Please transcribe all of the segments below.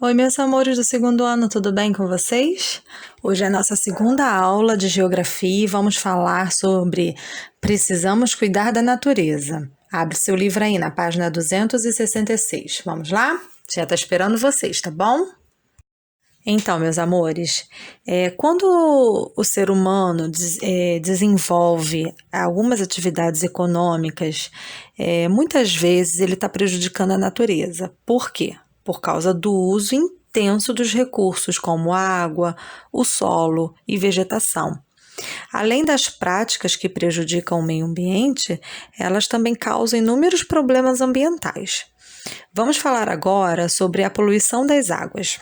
Oi, meus amores do segundo ano, tudo bem com vocês? Hoje é a nossa segunda aula de geografia e vamos falar sobre precisamos cuidar da natureza. Abre seu livro aí na página 266. Vamos lá? Já está esperando vocês, tá bom? Então, meus amores, quando o ser humano desenvolve algumas atividades econômicas, muitas vezes ele está prejudicando a natureza. Por quê? Por causa do uso intenso dos recursos, como água, o solo e vegetação. Além das práticas que prejudicam o meio ambiente, elas também causam inúmeros problemas ambientais. Vamos falar agora sobre a poluição das águas.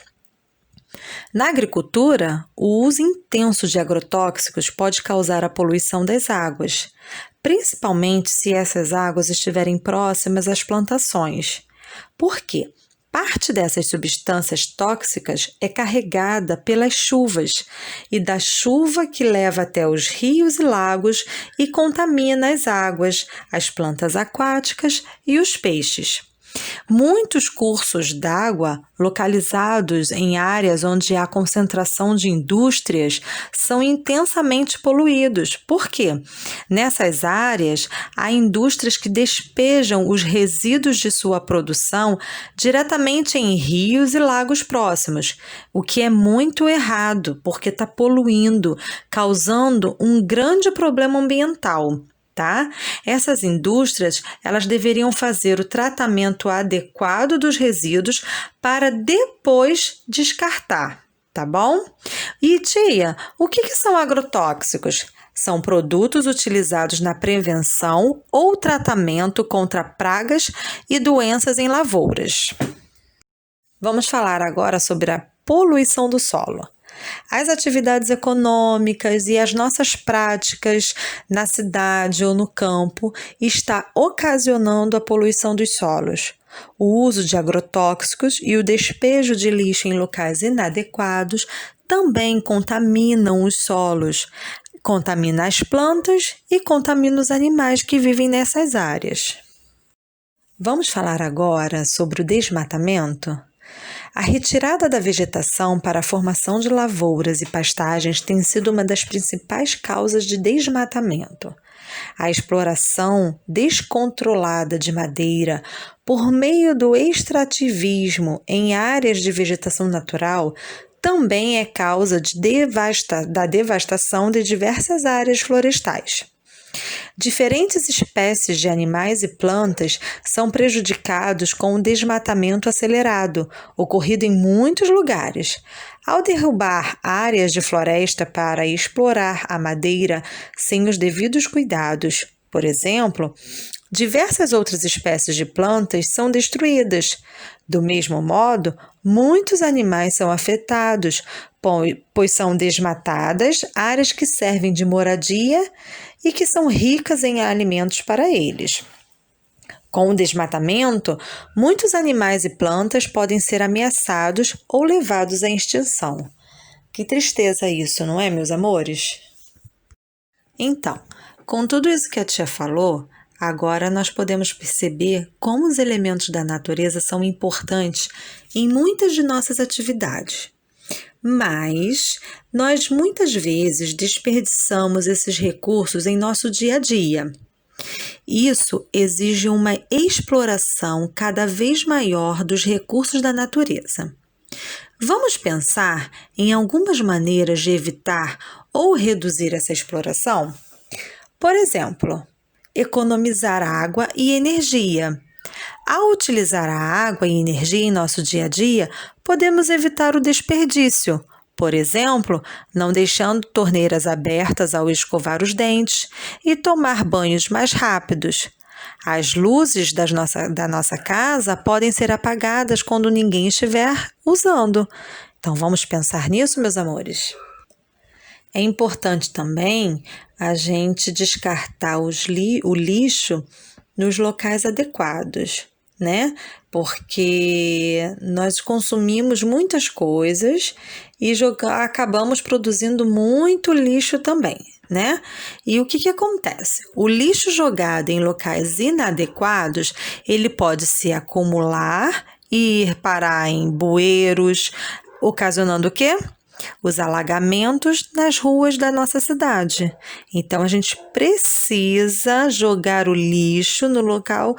Na agricultura, o uso intenso de agrotóxicos pode causar a poluição das águas, principalmente se essas águas estiverem próximas às plantações. Por quê? Parte dessas substâncias tóxicas é carregada pelas chuvas e da chuva que leva até os rios e lagos e contamina as águas, as plantas aquáticas e os peixes. Muitos cursos d'água localizados em áreas onde há concentração de indústrias são intensamente poluídos. Por quê? Nessas áreas, há indústrias que despejam os resíduos de sua produção diretamente em rios e lagos próximos, o que é muito errado, porque está poluindo, causando um grande problema ambiental. Tá? Essas indústrias, elas deveriam fazer o tratamento adequado dos resíduos para depois descartar, tá bom? E tia, o que são agrotóxicos? São produtos utilizados na prevenção ou tratamento contra pragas e doenças em lavouras. Vamos falar agora sobre a poluição do solo. As atividades econômicas e as nossas práticas na cidade ou no campo está ocasionando a poluição dos solos. O uso de agrotóxicos e o despejo de lixo em locais inadequados também contaminam os solos, contamina as plantas e contamina os animais que vivem nessas áreas. Vamos falar agora sobre o desmatamento? A retirada da vegetação para a formação de lavouras e pastagens tem sido uma das principais causas de desmatamento. A exploração descontrolada de madeira por meio do extrativismo em áreas de vegetação natural também é causa da devastação de diversas áreas florestais. Diferentes espécies de animais e plantas são prejudicados com o desmatamento acelerado, ocorrido em muitos lugares. Ao derrubar áreas de floresta para explorar a madeira sem os devidos cuidados, por exemplo, diversas outras espécies de plantas são destruídas. Do mesmo modo, muitos animais são afetados, pois são desmatadas áreas que servem de moradia e que são ricas em alimentos para eles. Com o desmatamento, muitos animais e plantas podem ser ameaçados ou levados à extinção. Que tristeza isso, não é, meus amores? Então, com tudo isso que a tia falou, agora nós podemos perceber como os elementos da natureza são importantes em muitas de nossas atividades. Mas nós muitas vezes desperdiçamos esses recursos em nosso dia a dia. Isso exige uma exploração cada vez maior dos recursos da natureza. Vamos pensar em algumas maneiras de evitar ou reduzir essa exploração? Por exemplo, economizar água e energia. Ao utilizar a água e energia em nosso dia a dia, podemos evitar o desperdício. Por exemplo, não deixando torneiras abertas ao escovar os dentes e tomar banhos mais rápidos. As luzes da nossa casa podem ser apagadas quando ninguém estiver usando. Então, vamos pensar nisso, meus amores? É importante também a gente descartar o lixo nos locais adequados, né? Porque nós consumimos muitas coisas e acabamos produzindo muito lixo também, né? E o que acontece? O lixo jogado em locais inadequados, ele pode se acumular ir parar em bueiros, ocasionando o quê? Os alagamentos nas ruas da nossa cidade. Então, a gente precisa jogar o lixo no local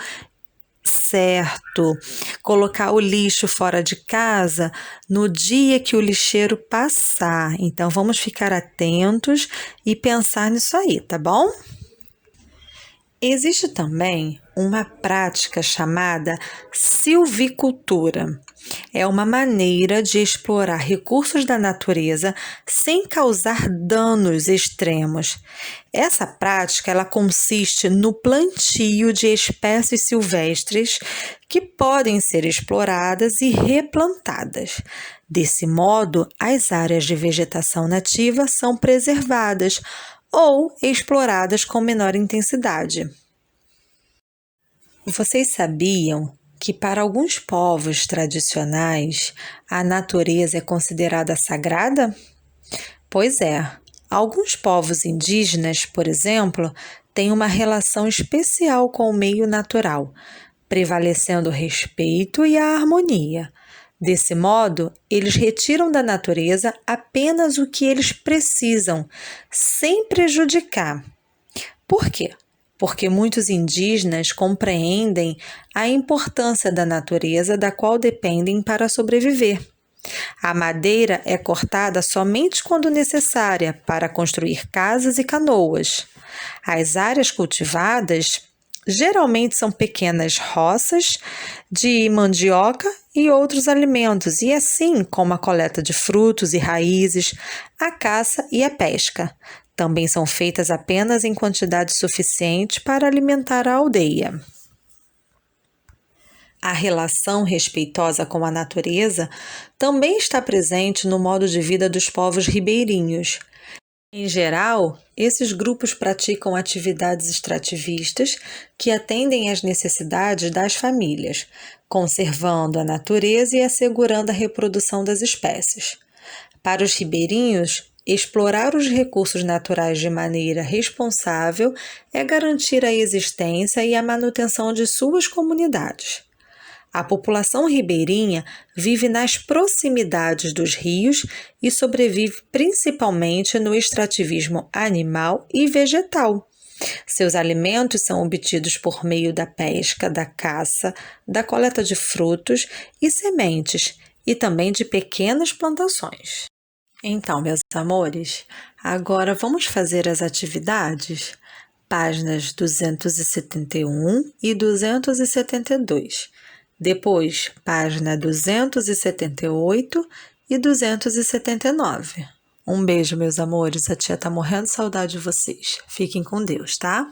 certo, colocar o lixo fora de casa no dia que o lixeiro passar. Então, vamos ficar atentos e pensar nisso aí, tá bom? Existe também uma prática chamada silvicultura. É uma maneira de explorar recursos da natureza sem causar danos extremos. Essa prática ela consiste no plantio de espécies silvestres que podem ser exploradas e replantadas. Desse modo, as áreas de vegetação nativa são preservadas ou exploradas com menor intensidade. Vocês sabiam que para alguns povos tradicionais a natureza é considerada sagrada? Pois é, alguns povos indígenas, por exemplo, têm uma relação especial com o meio natural, prevalecendo o respeito e a harmonia. Desse modo, eles retiram da natureza apenas o que eles precisam, sem prejudicar. Por quê? Porque muitos indígenas compreendem a importância da natureza da qual dependem para sobreviver. A madeira é cortada somente quando necessária para construir casas e canoas. As áreas cultivadas geralmente são pequenas roças de mandioca e outros alimentos, e assim como a coleta de frutos e raízes, a caça e a pesca. Também são feitas apenas em quantidade suficiente para alimentar a aldeia. A relação respeitosa com a natureza também está presente no modo de vida dos povos ribeirinhos. Em geral, esses grupos praticam atividades extrativistas que atendem às necessidades das famílias, conservando a natureza e assegurando a reprodução das espécies. Para os ribeirinhos, explorar os recursos naturais de maneira responsável é garantir a existência e a manutenção de suas comunidades. A população ribeirinha vive nas proximidades dos rios e sobrevive principalmente no extrativismo animal e vegetal. Seus alimentos são obtidos por meio da pesca, da caça, da coleta de frutos e sementes, e também de pequenas plantações. Então, meus amores, agora vamos fazer as atividades? Páginas 271 e 272. Depois, página 278 e 279. Um beijo, meus amores. A tia tá morrendo de saudade de vocês. Fiquem com Deus, tá?